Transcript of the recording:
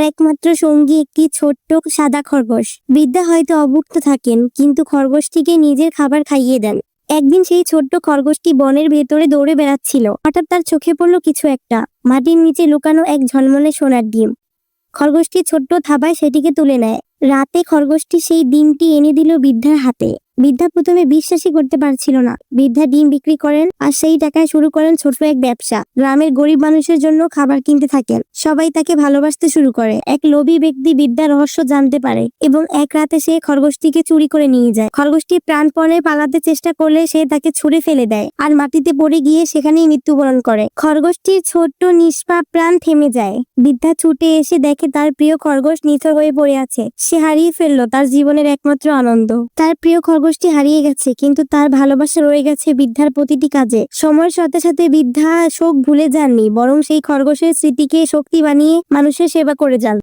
একমাত্র সঙ্গী একটি ছোট্ট সাদা খরগোশ। বৃদ্ধা হয়তো অভুক্ত থাকেন, কিন্তু খরগোশটিকে নিজের খাবার খাইয়ে দেন। একদিন সেই ছোট্ট খরগোশটি বনের ভেতরে দৌড়ে বেড়াচ্ছিল। হঠাৎ তার চোখে পড়ল কিছু একটা, মাটির নিচে লুকানো এক ঝলমলে সোনার ডিম। খরগোশটি ছোট্ট থাবায় সেটিকে তুলে নেয়। রাতে খরগোশটি সেই ডিমটি এনে দিল বৃদ্ধার হাতে। বৃদ্ধা প্রথমে বিশ্বাসই করতে পারছিল না। বৃদ্ধা ডিম বিক্রি করেন আর সেই টাকায় শুরু করেন ছোট এক ব্যবসা। গ্রামের গরিব মানুষের জন্য খাবার কিনতে থাকেন। সবাই তাকে ভালোবাসতে শুরু করে। এক লোভী ব্যক্তি বৃদ্ধার রহস্য জানতে পারে এবং এক রাতে সে খরগোশটিকে চুরি করে নিয়ে যায়। খরগোশটি প্রাণপণে পালাতে চেষ্টা করলে সে তাকে ছুঁড়ে ফেলে দেয় আর মাটিতে পড়ে গিয়ে সেখানেই মৃত্যুবরণ করে। খরগোশটির ছোট্ট নিষ্পাপ প্রাণ থেমে যায়। বৃদ্ধা ছুটে এসে দেখে তার প্রিয় খরগোশ নিথর হয়ে পড়ে আছে। সে হারিয়ে ফেললো তার জীবনের একমাত্র আনন্দ। তার প্রিয় খরগোশটি হারিয়ে গেছে, কিন্তু তার ভালোবাসা রয়ে গেছে বৃদ্ধার প্রতিটি কাজে। সময়ের সাথে সাথে বৃদ্ধা শোক ভুলে যাননি, বরং সেই খরগোশের স্মৃতিকে শক্তি বানিয়ে মানুষের সেবা করে যান।